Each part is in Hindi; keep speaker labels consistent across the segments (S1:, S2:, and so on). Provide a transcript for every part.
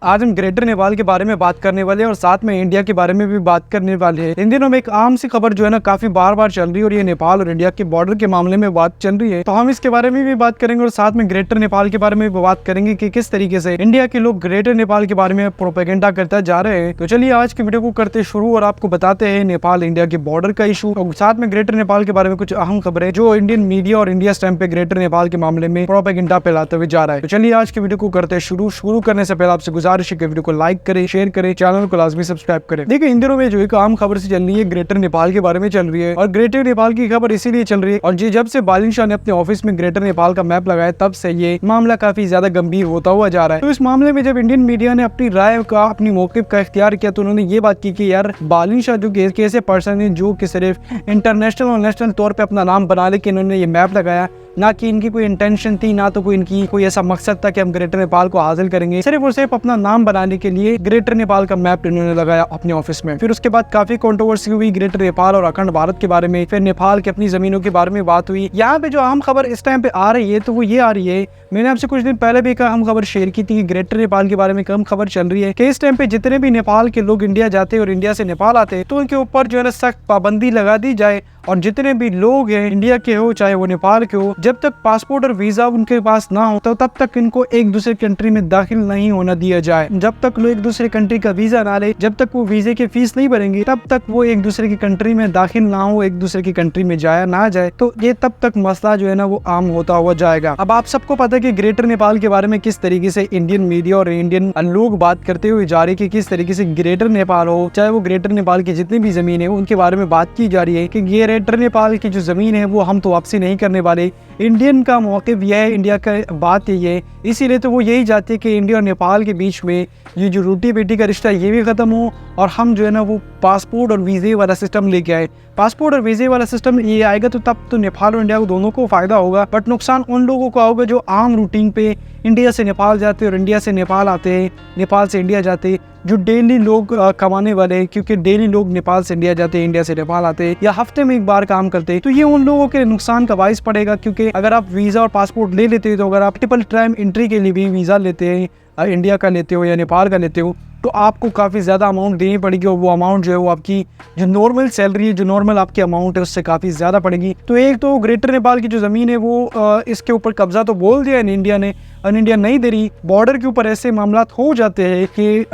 S1: आज हम ग्रेटर नेपाल के बारे में बात करने वाले हैं और साथ में इंडिया के बारे में भी बात करने वाले हैं। इन दिनों में एक आम सी खबर जो है ना काफी बार बार चल रही है और ये नेपाल और इंडिया के बॉर्डर के मामले में बात चल रही है, तो हम इसके बारे में भी बात करेंगे और साथ में ग्रेटर नेपाल के बारे में भी बात करेंगे कि किस तरीके से इंडिया के लोग ग्रेटर नेपाल के बारे में प्रोपेगेंडा करते जा रहे हैं। तो चलिए आज की वीडियो को करते शुरू और आपको बताते हैं नेपाल इंडिया के बॉर्डर का इशू और साथ में ग्रेटर नेपाल के बारे में कुछ अहम खबरें जो इंडियन मीडिया और इंडिया स्टैंप पे ग्रेटर नेपाल के मामले में प्रोपेगेंडा फैलाते हुए जा रहा है। तो चलिए आज की वीडियो को करते शुरू करने से पहले आपसे गुजारिश है कि वीडियो को लाइक करें, शेयर करें, चैनल को लाजमी सब्सक्राइब करें। देखिए इन दिनों में जो एक आम खबर से चल रही है ग्रेटर नेपाल के बारे में चल रही है और ग्रेटर नेपाल की खबर इसीलिए चल रही है और जब से बालिन शाह ने अपने ऑफिस में ग्रेटर नेपाल का मैप लगाया तब से ये मामला काफी ज्यादा गंभीर होता हुआ जा रहा है। तो इस मामले में जब इंडियन मीडिया ने अपनी राय का अपनी मौक़िफ़ का इख्तियार किया तो उन्होंने ये बात की कि यार बालिन शाह जो कैसे पर्सन है जो कि सिर्फ इंटरनेशनल और नेशनल तौर पे अपना नाम बना ले कि इन्होंने ये मैप लगाया, ना कि इनकी कोई इंटेंशन थी, ना तो कोई इनकी कोई ऐसा मकसद था कि हम ग्रेटर नेपाल को हासिल करेंगे। सिर्फ और सिर्फ अपना नाम बनाने के लिए ग्रेटर नेपाल का मैप इन्होंने लगाया अपने ऑफिस में। फिर उसके बाद काफी कंट्रोवर्सी हुई ग्रेटर नेपाल और अखंड भारत के बारे में, फिर नेपाल की अपनी जमीनों के बारे में बात हुई। यहाँ पे जो अहम खबर इस टाइम पे आ रही है तो वो ये आ रही है, मैंने आपसे कुछ दिन पहले भी एक अहम खबर शेयर की थी कि ग्रेटर नेपाल के बारे में कम खबर चल रही है कि इस टाइम पे जितने भी नेपाल के लोग इंडिया जाते और इंडिया से नेपाल आते तो उनके ऊपर जो है ना सख्त पाबंदी लगा दी जाए और जितने भी लोग हैं इंडिया के हो चाहे वो नेपाल के हो, जब तक पासपोर्ट और वीजा उनके पास ना हो तो तब तक इनको एक दूसरे कंट्री में दाखिल नहीं होना दिया जाए। जब तक लोग एक दूसरे कंट्री का वीजा ना ले, जब तक वो वीजे की फीस नहीं भरेंगे, तब तक वो एक दूसरे की कंट्री में दाखिल ना हो, एक दूसरे की कंट्री में जाया ना जाए, तो ये तब तक मसला जो है ना वो आम होता हुआ जाएगा। अब आप सबको पता है कि ग्रेटर नेपाल के बारे में किस तरीके से इंडियन मीडिया और इंडियन लोग बात करते हुए जा रही है कि किस तरीके से ग्रेटर नेपाल हो चाहे वो ग्रेटर नेपाल की जितनी भी जमीन है उनके बारे में बात की जा रही है कि ग्रेटर नेपाल की जो जमीन है वो हम तो वापसी नहीं करने वाले। इंडियन का मौक़िफ़ यह है, इंडिया का बात ये है, इसीलिए तो वो यही चाहते हैं कि इंडिया और नेपाल के बीच में ये जो रोटी बेटी का रिश्ता ये भी ख़त्म हो और हम जो है ना वो पासपोर्ट और वीज़े वाला सिस्टम लेके आए। पासपोर्ट और वीज़े वाला सिस्टम ये आएगा तो तब तो नेपाल और इंडिया को दोनों को फ़ायदा होगा, बट नुकसान उन लोगों को होगा जो आम रूटीन पे इंडिया से नेपाल जाते और इंडिया से नेपाल आते हैं, नेपाल से इंडिया जाते, जो डेली लोग कमाने वाले हैं, क्योंकि डेली लोग नेपाल से इंडिया जाते हैं, इंडिया से नेपाल आते हैं या हफ्ते में एक बार काम करते हैं, तो ये उन लोगों के नुकसान का बाइस पड़ेगा। क्योंकि अगर आप वीज़ा और पासपोर्ट ले लेते हो तो अगर आप मल्टीपल टाइम एंट्री के लिए भी वीज़ा लेते हैं, इंडिया का लेते हो या नेपाल का लेते हो, तो आपको काफ़ी ज़्यादा अमाउंट देनी पड़ेगी और वो अमाउंट जो है वो आपकी जो नॉर्मल सैलरी है, जो नॉर्मल आपकी अमाउंट है उससे काफ़ी ज़्यादा पड़ेगी। तो एक तो ग्रेटर नेपाल की जो ज़मीन है वो इसके ऊपर कब्जा तो बोल दिया है इंडिया ने और इंडिया नहीं दे रही। बॉर्डर के ऊपर ऐसे मामला हो जाते हैं कि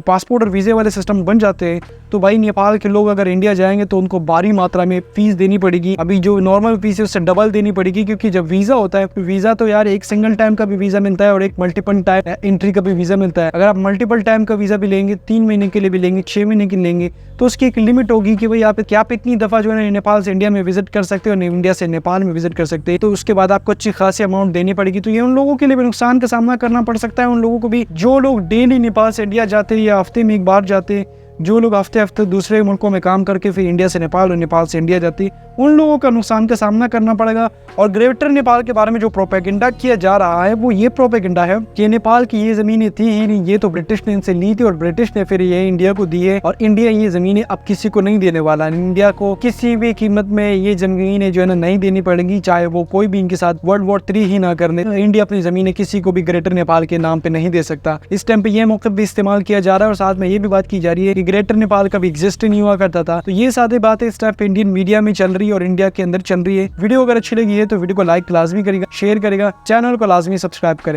S1: पासपोर्ट और वीज़े वाले सिस्टम बन जाते हैं तो भाई नेपाल के लोग अगर इंडिया जाएंगे तो उनको भारी मात्रा में फीस देनी पड़ेगी। अभी जो नॉर्मल फीस है उससे डबल देनी पड़ेगी, क्योंकि जब वीज़ा होता है, वीज़ा तो यार एक सिंगल टाइम का भी वीज़ा मिलता है और एक मल्टीपल टाइम एंट्री का भी वीज़ा मिलता है। अगर आप मल्टीपल टाइम का वीज़ा भी लेंगे, 3 महीने के लिए भी लेंगे, 6 महीने के लेंगे, तो उसकी एक लिमिट होगी कि भाई आप इतनी दफ़ा जो है नेपाल से इंडिया में विजिट कर सकते हो और इंडिया से नेपाल में विजिट कर सकते हैं, तो उसके बाद आपको अच्छी खासी अमाउंट देनी पड़ेगी। तो ये उन लोगों के लिए भी नुकसान का सामना करना पड़ सकता है, उन लोगों को भी जो लोग डेली नेपाल से इंडिया जाते हैं या हफ्ते में एक बार जाते हैं, जो लोग हफ्ते दूसरे मुल्कों में काम करके फिर इंडिया से नेपाल और नेपाल से इंडिया जाती, उन लोगों का नुकसान का सामना करना पड़ेगा। और ग्रेटर नेपाल के बारे में जो प्रोपेगेंडा किया जा रहा है वो ये प्रोपेगेंडा है कि नेपाल की ये जमीनें थी ही नहीं, ये तो ब्रिटिश ने इनसे ली थी और ब्रिटिश ने फिर ये इंडिया को दी है और इंडिया ये जमीनें अब किसी को नहीं देने वाला। इंडिया को किसी भी कीमत में ये जमीनें जो है ना नहीं देनी पड़ेगी, चाहे वो कोई भी इनके साथ वर्ल्ड वॉर 3 ही ना करने। इंडिया अपनी जमीनें किसी को भी ग्रेटर नेपाल के नाम पे नहीं दे सकता। इस टाइम पे ये मौक़िफ़ भी इस्तेमाल किया जा रहा है और साथ में ये भी बात की जा रही है कि ग्रेटर नेपाल कभी एग्जिस्ट नहीं हुआ करता था। तो ये सारी बातें इस टाइम पे इंडियन मीडिया में चल रही है और इंडिया के अंदर चल रही है। वीडियो अगर अच्छी लगी है तो वीडियो को लाइक लाजमी करेगा, शेयर करेगा, चैनल को लाजमी सब्सक्राइब करें।